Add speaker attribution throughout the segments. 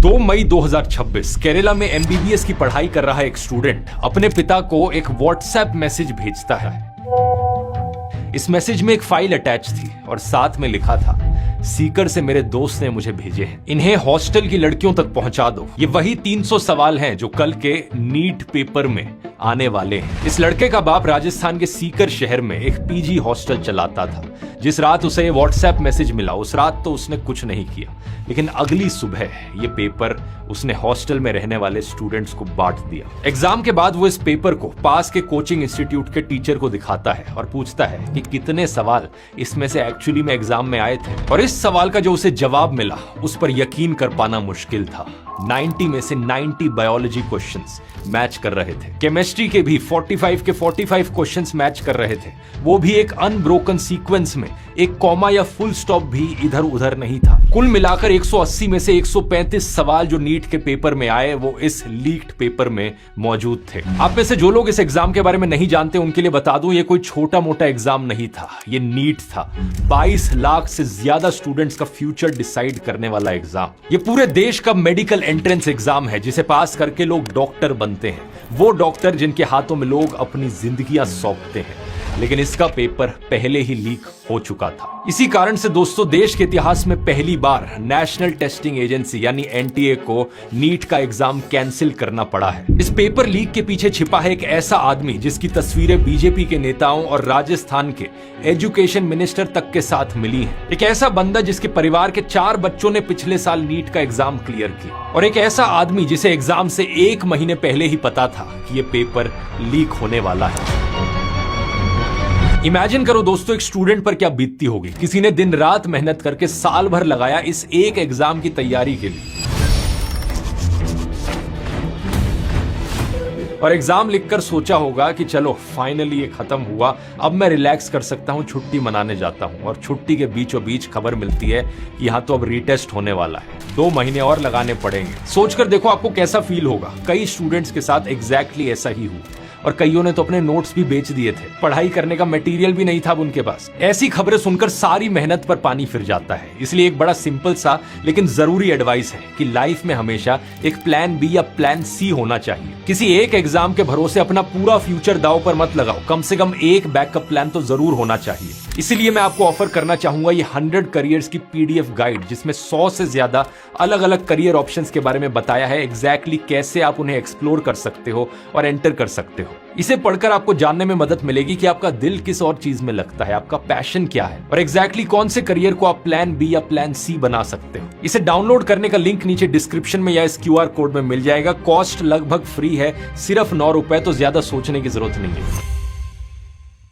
Speaker 1: 2 मई 2026 केरला में एमबीबीएस की पढ़ाई कर रहा एक स्टूडेंट अपने पिता को एक व्हाट्सएप मैसेज भेजता है। इस मैसेज में एक फाइल अटैच थी और साथ में लिखा था, सीकर से मेरे दोस्त ने मुझे भेजे हैं, इन्हें हॉस्टल की लड़कियों तक पहुंचा दो। ये वही 300 सवाल हैं जो कल के नीट पेपर में आने वाले हैं। इस लड़के का बाप राजस्थान के सीकर शहर में एक पीजी हॉस्टल चलाता था। जिस रात उसे व्हाट्सएप मैसेज मिला उस रात तो उसने कुछ नहीं किया, लेकिन अगली सुबह ये पेपर उसने हॉस्टल में रहने वाले स्टूडेंट्स को बांट दिया। एग्जाम के बाद वो इस पेपर को पास के कोचिंग इंस्टीट्यूट के टीचर को दिखाता है और पूछता है कि कितने सवाल इसमें से एक्चुअली में एग्जाम में आए थे। और इस सवाल का जो उसे जवाब मिला उस पर यकीन कर पाना मुश्किल था। 90 में से 90 बायोलॉजी क्वेश्चंस मैच कर रहे थे। केमिस्ट्री के भी 45 के 45 क्वेश्चंस मैच कर रहे थे, वो भी एक अनब्रोकन सीक्वेंस में। एक कॉमा या फुल स्टॉप भी इधर उधर नहीं था। कुल मिलाकर 180 में से 135 सवाल जो नीट के पेपर में आए वो इस लीक्ड पेपर में मौजूद थे। आप में से जो लोग इस एग्जाम के बारे में नहीं जानते उनके लिए बता दूं, ये कोई छोटा मोटा एग्जाम नहीं था, ये नीट था। 22 लाख से ज्यादा स्टूडेंट्स का फ्यूचर डिसाइड करने वाला एग्जाम। ये पूरे देश का मेडिकल एंट्रेंस एग्जाम है जिसे पास करके लोग डॉक्टर बनते हैं, वो डॉक्टर जिनके हाथों में लोग अपनी जिंदगियां सौंपते हैं। लेकिन इसका पेपर पहले ही लीक हो चुका था। इसी कारण से दोस्तों, देश के इतिहास में पहली बार नेशनल टेस्टिंग एजेंसी यानी एनटीए को नीट का एग्जाम कैंसिल करना पड़ा है। इस पेपर लीक के पीछे छिपा है एक ऐसा आदमी जिसकी तस्वीरें बीजेपी के नेताओं और राजस्थान के एजुकेशन मिनिस्टर तक के साथ मिली है। एक ऐसा बंदा जिसके परिवार के 4 बच्चों ने पिछले साल नीट का एग्जाम क्लियर किया, और एक ऐसा आदमी जिसे एग्जाम से 1 महीने पहले ही पता था कि यह पेपर लीक होने वाला है। इमेजिन करो दोस्तों, एक स्टूडेंट पर क्या बीतती होगी। किसी ने दिन रात मेहनत करके साल भर लगाया इस एक एग्जाम की तैयारी के लिए, और एग्जाम लिखकर सोचा होगा कि चलो फाइनली ये खत्म हुआ, अब मैं रिलैक्स कर सकता हूं, छुट्टी मनाने जाता हूं। और छुट्टी के बीचों बीच खबर मिलती है कि यहां तो अब रीटेस्ट होने वाला है, 2 महीने और लगाने पड़ेंगे। सोचकर देखो आपको कैसा फील होगा। कई स्टूडेंट्स के साथ एग्जैक्टली ऐसा ही हुआ, और कईयों ने तो अपने नोट्स भी बेच दिए थे। पढ़ाई करने का मटेरियल भी नहीं था उनके पास। ऐसी खबरें सुनकर सारी मेहनत पर पानी फिर जाता है। इसलिए एक बड़ा सिंपल सा लेकिन जरूरी एडवाइस है कि लाइफ में हमेशा एक प्लान बी या प्लान सी होना चाहिए। किसी एक एग्जाम के भरोसे अपना पूरा फ्यूचर दांव पर मत लगाओ, कम से कम एक बैकअप प्लान तो जरूर होना चाहिए। इसीलिए मैं आपको ऑफर करना चाहूंगा ये 100 करियर्स की पीडीएफ गाइड, जिसमें 100 से ज्यादा अलग अलग करियर ऑप्शंस के बारे में बताया है, एग्जैक्टली कैसे आप उन्हें एक्सप्लोर कर सकते हो और एंटर कर सकते हो। इसे पढ़कर आपको जानने में मदद मिलेगी कि आपका दिल किस और चीज में लगता है, आपका पैशन क्या है, और एग्जैक्टली कौन से करियर को आप प्लान बी या प्लान सी बना सकते हो। इसे डाउनलोड करने का लिंक नीचे डिस्क्रिप्शन में या इस क्यूआर कोड में मिल जाएगा। कॉस्ट लगभग फ्री है, सिर्फ 9 रुपए, तो ज्यादा सोचने की जरूरत नहीं है।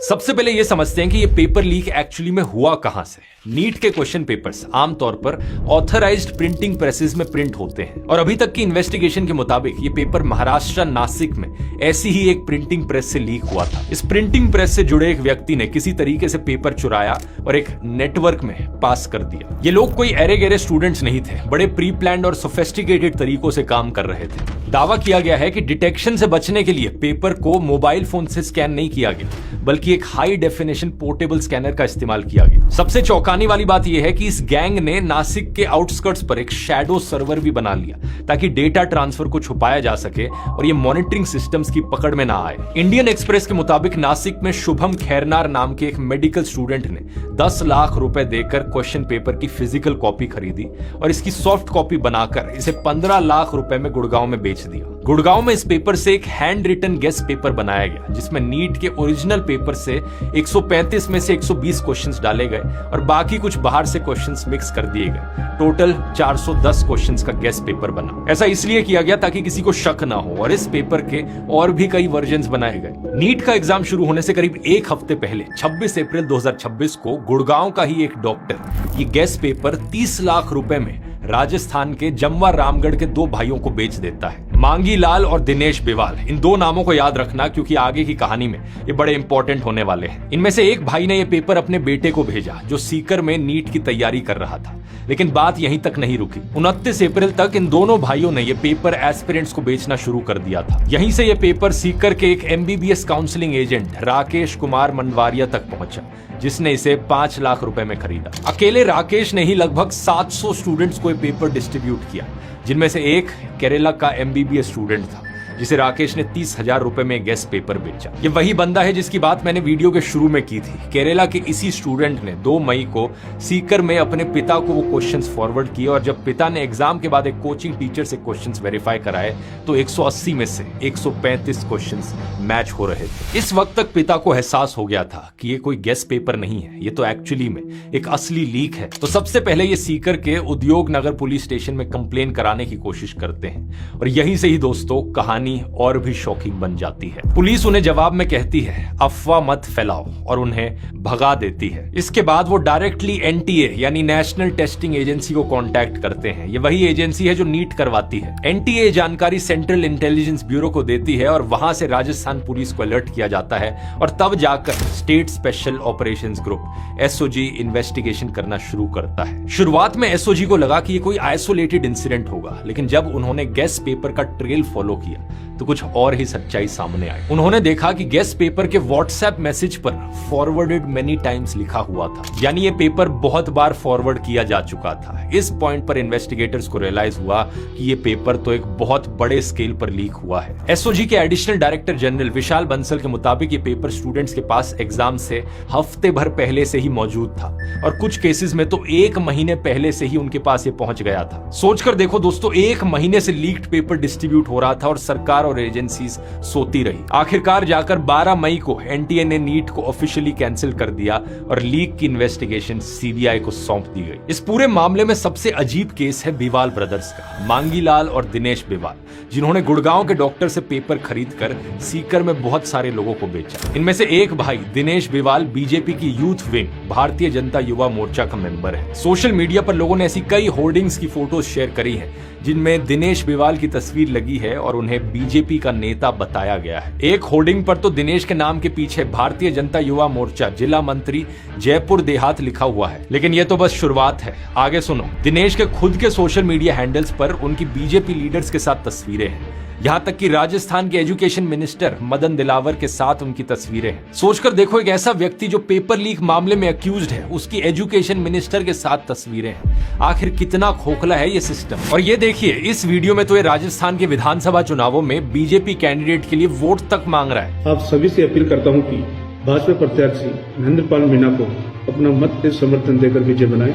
Speaker 1: सबसे पहले यह समझते हैं कि यह पेपर लीक एक्चुअली में हुआ कहां से। नीट के क्वेश्चन पेपर्स आमतौर पर ऑथराइज्ड प्रिंटिंग प्रेसेस में प्रिंट होते हैं, और अभी तक की इन्वेस्टिगेशन के मुताबिक ये पेपर महाराष्ट्र नासिक में ऐसी ही एक प्रिंटिंग प्रेस से लीक हुआ था। इस प्रिंटिंग प्रेस से जुड़े एक व्यक्ति ने किसी तरीके से पेपर चुराया और एक नेटवर्क में पास कर दिया। ये लोग कोई अरे गहरे स्टूडेंट्स नहीं थे, बड़े प्री प्लान्ड और सोफिस्टिकेटेड तरीकों से काम कर रहे थे। दावा किया गया है कि डिटेक्शन से बचने के लिए पेपर को मोबाइल फोन से स्कैन नहीं किया गया, बल्कि एक हाई डेफिनेशन पोर्टेबल स्कैनर का इस्तेमाल किया गया। सबसे चौंकाने वाली बात यह है कि इस गैंग ने नासिक के आउटस्कर्ट्स पर एक शैडो सर्वर भी बना लिया ताकि डेटा ट्रांसफर को छुपाया जा सके और ये मॉनिटरिंग सिस्टम्स की पकड़ में ना आए। इंडियन एक्सप्रेस के मुताबिक नासिक में शुभम खैरनार नाम के एक मेडिकल स्टूडेंट ने 10 लाख रुपए देकर क्वेश्चन पेपर की फिजिकल कॉपी खरीदी और इसकी सॉफ्ट कॉपी बनाकर इसे 15 लाख रुपए में गुड़गांव में बेच दिया। गुड़गांव में इस पेपर से एक हैंड रिटन गेस्ट पेपर बनाया गया, जिसमें नीट के ओरिजिनल पेपर से 135 में से 120 क्वेश्चंस डाले गए और बाकी कुछ बाहर से क्वेश्चंस मिक्स कर दिए गए। टोटल 410 क्वेश्चंस का गेस्ट पेपर बना। ऐसा इसलिए किया गया ताकि किसी को शक ना हो, और इस पेपर के और भी कई वर्जन्स बनाए गए। नीट का एग्जाम शुरू होने से करीब 1 हफ्ते पहले 26 अप्रैल 2026 को गुड़गांव का ही एक डॉक्टर ये गेस्ट पेपर 30 लाख रुपए में राजस्थान के जमवा रामगढ़ के 2 भाइयों को बेच देता है, मांगी लाल और दिनेश बिवाल। इन 2 नामों को याद रखना क्योंकि आगे की कहानी में ये बड़े इंपॉर्टेंट होने वाले हैं। इनमें से एक भाई ने ये पेपर अपने बेटे को भेजा जो सीकर में नीट की तैयारी कर रहा था, लेकिन बात यहीं तक नहीं रुकी। 29 अप्रैल तक इन दोनों भाइयों ने ये पेपर एस्पिरेंट्स को बेचना शुरू कर दिया था। यहीं से ये पेपर सीकर के एक MBBS counselling agent Rakesh Kumar Mandwaria तक पहुंचा, जिसने इसे 5 लाख रुपए में खरीदा। अकेले राकेश ने ही लगभग 700 स्टूडेंट्स को ये पेपर डिस्ट्रीब्यूट किया। जिनमें से एक केरला का MBBS स्टूडेंट था जिसे राकेश ने 30,000 रुपए में गेस्ट पेपर बेचा। ये वही बंदा है जिसकी बात मैंने वीडियो के शुरू में की थी। केरला के इसी स्टूडेंट ने 2 मई को सीकर में अपने पिता को वो क्वेश्चंस फॉरवर्ड किए और जब पिता ने एग्जाम के बाद एक कोचिंग टीचर से क्वेश्चंस वेरीफाई कराए तो 180 में से 135 क्वेश्चंस मैच हो रहे थे। इस वक्त तक पिता को एहसास हो गया था कि ये कोई गेस्ट पेपर नहीं है, ये तो एक्चुअली में एक असली लीक है। तो सबसे पहले ये सीकर के उद्योग नगर पुलिस स्टेशन में कंप्लेन कराने की कोशिश करते हैं और यहीं से ही दोस्तों कहानी और भी शॉकिंग बन जाती है। पुलिस उन्हें जवाब में कहती है अफवाह मत फैलाओ और उन्हें भगा देती है। इसके बाद वो डायरेक्टली NTA यानी नेशनल टेस्टिंग एजेंसी को कांटेक्ट करते हैं। ये वही एजेंसी है जो नीट करवाती है। NTA जानकारी सेंट्रल इंटेलिजेंस ब्यूरो को देती है और वहां से राजस्थान पुलिस को अलर्ट किया जाता है और तब जाकर state special operations group SOG investigation करना शुरू करता है। शुरुआत में SOG को लगा कि ये कोई आइसोलेटेड इंसिडेंट होगा, लेकिन जब उन्होंने गेस्ट पेपर का ट्रेल फॉलो किया तो कुछ और ही सच्चाई सामने आई। उन्होंने देखा कि गेस्ट पेपर के व्हाट्सएप मैसेज पर फॉरवर्डेड मेनी टाइम्स लिखा हुआ था, यानी ये पेपर बहुत बार फॉरवर्ड किया जा चुका था। इस पॉइंट पर इन्वेस्टिगेटर्स को रियलाइज हुआ कि ये पेपर तो एक बहुत बड़े स्केल पर लीक हुआ है। SOG के एडिशनल डायरेक्टर जनरल विशाल बंसल के मुताबिक ये पेपर स्टूडेंट्स के पास एग्जाम से हफ्ते भर पहले से ही मौजूद था और कुछ केसेस में तो 1 महीने पहले से ही उनके पास ये पहुंच गया था। सोचकर देखो दोस्तों, 1 महीने से लीक्ड पेपर डिस्ट्रीब्यूट हो रहा था और सरकार और एजेंसीज सोती रही। आखिरकार जाकर 12 मई को NTA ने नीट को ऑफिशियली कैंसिल कर दिया और लीक की इन्वेस्टिगेशन CBI को सौंप दी गई। इस पूरे मामले में सबसे अजीब केस है बिवाल ब्रदर्स का, मांगीलाल और दिनेश बिवाल, जिन्होंने गुड़गांव के डॉक्टर से पेपर खरीदकर सीकर में बहुत सारे लोगों को बेचा। इनमें से एक भाई दिनेश बिवाल बीजेपी की यूथ विंग भारतीय जनता युवा मोर्चा का मेंबर है। सोशल मीडिया पर लोगों ने ऐसी कई होर्डिंग्स की फोटोज शेयर करी हैं जिनमें दिनेश बिवाल की तस्वीर लगी है और उन्हें बीजेपी का नेता बताया गया है। एक होर्डिंग पर तो दिनेश के नाम के पीछे भारतीय जनता युवा मोर्चा जिला मंत्री जयपुर देहात लिखा हुआ है। लेकिन ये तो बस शुरुआत है, आगे सुनो। दिनेश के खुद के सोशल मीडिया हैंडल्स पर उनकी बीजेपी लीडर्स के साथ तस्वीरें हैं, यहां तक कि राजस्थान के एजुकेशन मिनिस्टर मदन दिलावर के साथ उनकी तस्वीरें हैं। सोचकर देखो, एक ऐसा व्यक्ति जो पेपर लीक मामले में अक्यूज्ड है, उसकी एजुकेशन मिनिस्टर के साथ तस्वीरें हैं। आखिर कितना खोखला है ये सिस्टम। और ये देखिए, इस वीडियो में तो ये राजस्थान के विधानसभा चुनावों में बीजेपी कैंडिडेट के लिए वोट तक मांग रहा है।
Speaker 2: आप सभी से अपील करता हूँ कि भाजपा प्रत्याशी महेंद्रपाल मीणा को अपना मत से समर्थन देकर विजय बनाएं।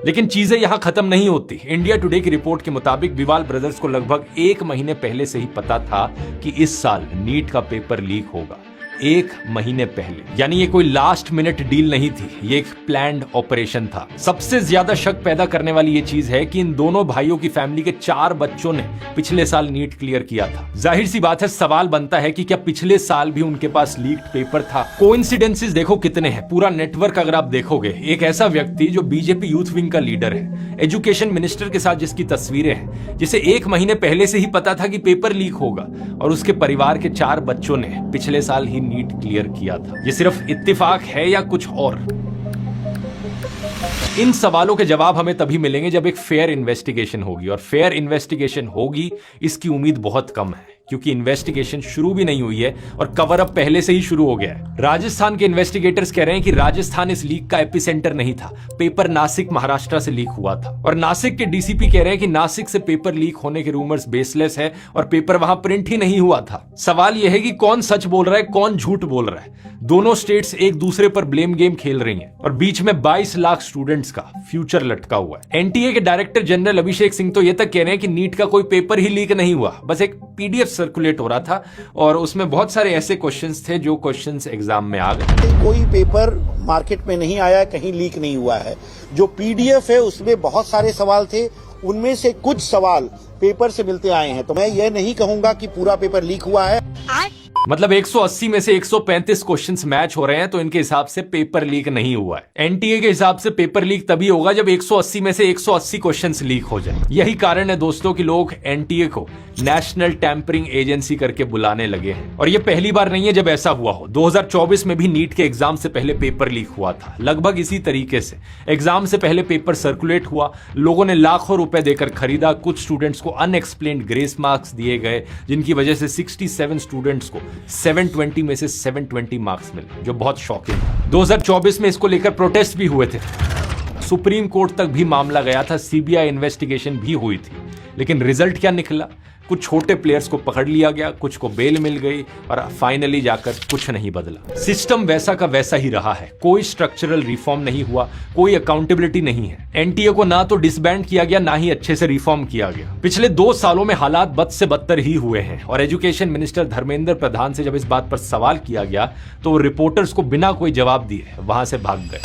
Speaker 1: लेकिन चीजें यहां खत्म नहीं होती। इंडिया टुडे की रिपोर्ट के मुताबिक बिवाल ब्रदर्स को लगभग 1 महीने पहले से ही पता था कि इस साल नीट का पेपर लीक होगा। 1 महीने पहले, यानी ये कोई लास्ट मिनट डील नहीं थी, ये एक प्लान्ड ऑपरेशन था। सबसे ज्यादा शक पैदा करने वाली ये चीज है कि इन दोनों भाइयों की फैमिली के 4 बच्चों ने पिछले साल नीट क्लियर किया था। जाहिर सी बात है, सवाल बनता है कि क्या पिछले साल भी उनके पास लीक्ड पेपर था। कोइंसिडेंसेस देखो कितने हैं, पूरा नेटवर्क अगर आप देखोगे। एक ऐसा व्यक्ति जो बीजेपी यूथ विंग का लीडर है, एजुकेशन मिनिस्टर के साथ जिसकी तस्वीरें हैं, जिसे 1 महीने पहले से ही पता था कि पेपर लीक होगा, और उसके परिवार के 4 बच्चों ने पिछले साल ही नीट क्लियर किया था। ये सिर्फ इत्तेफाक है या कुछ और? इन सवालों के जवाब हमें तभी मिलेंगे जब एक फेयर इन्वेस्टिगेशन होगी, और फेयर इन्वेस्टिगेशन होगी इसकी उम्मीद बहुत कम है, क्योंकि इन्वेस्टिगेशन शुरू भी नहीं हुई है और कवर अप पहले से ही शुरू हो गया है। राजस्थान के इन्वेस्टिगेटर्स कह रहे हैं कि राजस्थान इस लीक का एपिसेंटर नहीं था, पेपर नासिक महाराष्ट्र से लीक हुआ था। और नासिक के डीसीपी कह रहे हैं कि नासिक से पेपर लीक होने के रूमर्स बेसलेस है और पेपर वहां प्रिंट ही नहीं हुआ था। सवाल यह है कि कौन सच बोल रहा है, कौन झूठ बोल रहा है। दोनों स्टेट्स एक दूसरे पर ब्लेम गेम खेल रही हैं और बीच में 22 लाख स्टूडेंट्स का फ्यूचर लटका हुआ है। एनटीए के डायरेक्टर जनरल अभिषेक सिंह तो ये तक कह रहे हैं कि नीट का कोई पेपर ही लीक नहीं हुआ, बस एक पीडीएफ सर्कुलेट हो रहा था और उसमें बहुत सारे ऐसे क्वेश्चंस थे जो क्वेश्चंस एग्जाम में आ गए।
Speaker 3: कोई पेपर मार्केट में नहीं आया, कहीं लीक नहीं हुआ है। जो पीडीएफ है उसमें बहुत सारे सवाल थे, उनमें से कुछ सवाल पेपर से मिलते आए हैं। तो मैं ये नहीं कहूंगा कि पूरा पेपर लीक हुआ है।
Speaker 1: मतलब 180 में से 135 क्वेश्चंस मैच हो रहे हैं, तो इनके हिसाब से पेपर लीक नहीं हुआ है। एनटीए के हिसाब से पेपर लीक तभी होगा जब 180 में से 180 क्वेश्चंस लीक हो जाए। यही कारण है दोस्तों कि लोग एनटीए को नेशनल टैंपरिंग एजेंसी करके बुलाने लगे हैं। और ये पहली बार नहीं है जब ऐसा हुआ हो। 2024 में भी नीट के एग्जाम से पहले पेपर लीक हुआ था, लगभग इसी तरीके से। एग्जाम से पहले पेपर सर्कुलेट हुआ, लोगों ने लाखों रुपए देकर खरीदा, कुछ स्टूडेंट्स को अनएक्सप्लेन्ड ग्रेस मार्क्स दिए गए, जिनकी वजह से 67 स्टूडेंट्स को 720 में से 720 मार्क्स मिले, जो बहुत शॉकिंग था। 2024 में इसको लेकर प्रोटेस्ट भी हुए थे, सुप्रीम कोर्ट तक भी मामला गया था, सीबीआई इन्वेस्टिगेशन भी हुई थी। लेकिन रिजल्ट क्या निकला? कुछ छोटे प्लेयर्स को पकड़ लिया गया, कुछ को बेल मिल गई और फाइनली जाकर कुछ नहीं बदला। सिस्टम वैसा का वैसा ही रहा है, कोई स्ट्रक्चरल रिफॉर्म नहीं हुआ, कोई अकाउंटेबिलिटी नहीं है। एनटीए को ना तो डिसबैंड किया गया, ना ही अच्छे से रिफॉर्म किया गया। पिछले 2 सालों में हालात बद से बदतर ही हुए हैं और एजुकेशन मिनिस्टर धर्मेंद्र प्रधान से जब इस बात पर सवाल किया गया तो वो रिपोर्टर्स को बिना कोई जवाब दिए वहां से भाग गए।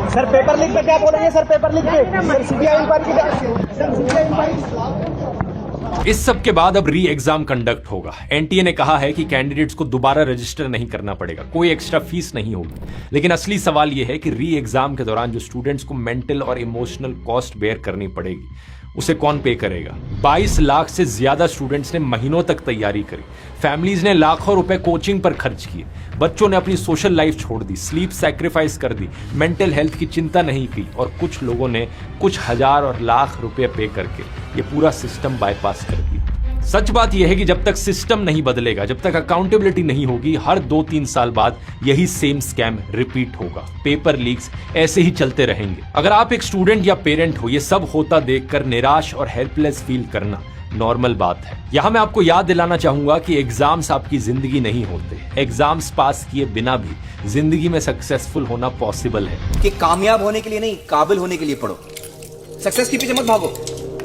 Speaker 4: सर पेपर लीक पे क्या बोलेंगे? सर पेपर लीक पे सर सीबीआई
Speaker 1: इस सब के बाद अब री एग्जाम कंडक्ट होगा। एनटीए ने कहा है कि कैंडिडेट्स को दोबारा रजिस्टर नहीं करना पड़ेगा, कोई एक्स्ट्रा फीस नहीं होगी। लेकिन असली सवाल यह है कि री एग्जाम के दौरान जो स्टूडेंट्स को मेंटल और इमोशनल कॉस्ट बेयर करनी पड़ेगी उसे कौन पे करेगा? 22 लाख से ज्यादा स्टूडेंट्स ने महीनों तक तैयारी करी, फैमिलीज ने लाखों रुपए कोचिंग पर खर्च किए, बच्चों ने अपनी सोशल लाइफ छोड़ दी, स्लीप सैक्रिफाइस कर दी, मेंटल हेल्थ की चिंता नहीं की और कुछ लोगों ने कुछ हजार और लाख रुपए पे करके ये पूरा सिस्टम बाईपास कर दिया। सच बात यह है कि जब तक सिस्टम नहीं बदलेगा, जब तक अकाउंटेबिलिटी नहीं होगी, हर 2-3 साल बाद यही सेम स्कैम रिपीट होगा। पेपर लीक्स ऐसे ही चलते रहेंगे। अगर आप एक स्टूडेंट या पेरेंट हो, ये सब होता देखकर निराश और हेल्पलेस फील करना नॉर्मल बात है। यहां मैं आपको याद दिलाना चाहूंगा कि एग्जाम्स आपकी जिंदगी नहीं होते। एग्जाम्स पास किए बिना भी जिंदगी में सक्सेसफुल होना पॉसिबल है।
Speaker 5: कि कामयाब होने के लिए नहीं, काबिल होने के लिए पढ़ो। सक्सेस के पीछे मत भागो,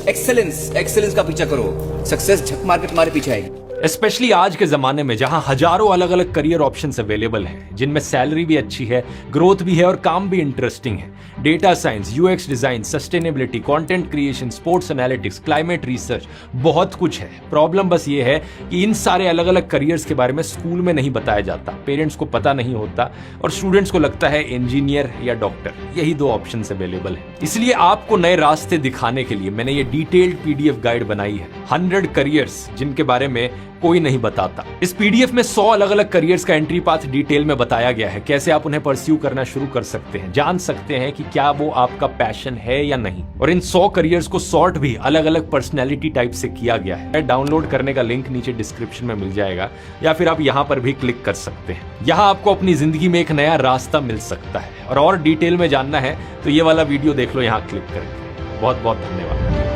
Speaker 5: एक्सेलेंस का पीछा करो। सक्सेस झक मार के तुम्हारे पीछे आएगी।
Speaker 1: स्पेशली आज के जमाने में जहां हजारों अलग अलग करियर ऑप्शंस अवेलेबल हैं, जिनमें सैलरी भी अच्छी है, ग्रोथ भी है और काम भी इंटरेस्टिंग है। Data science, UX design, sustainability, content creation, sports analytics, climate research, बहुत कुछ है। प्रॉब्लम बस ये है कि इन सारे अलग अलग करियर्स के बारे में स्कूल में नहीं बताया जाता, पेरेंट्स को पता नहीं होता और स्टूडेंट्स को लगता है इंजीनियर या डॉक्टर, यही 2 ऑप्शन अवेलेबल है। इसलिए आपको नए रास्ते दिखाने के लिए मैंने ये डिटेल्ड पीडीएफ गाइड बनाई है, 100 करियर्स जिनके बारे में कोई नहीं बताता। इस पीडीएफ में 100 अलग अलग करियर्स का एंट्री पाथ डिटेल में बताया गया है, कैसे आप उन्हें परस्यू करना शुरू कर सकते हैं, जान सकते हैं कि क्या वो आपका पैशन है या नहीं। और इन 100 करियर्स को सॉर्ट भी अलग अलग पर्सनैलिटी टाइप से किया गया है। डाउनलोड करने का लिंक नीचे डिस्क्रिप्शन में मिल जाएगा या फिर आप यहाँ पर भी क्लिक कर सकते हैं। यहाँ आपको अपनी जिंदगी में एक नया रास्ता मिल सकता है और डिटेल में जानना है तो ये वाला वीडियो देख लो यहाँ क्लिक करके। बहुत बहुत धन्यवाद।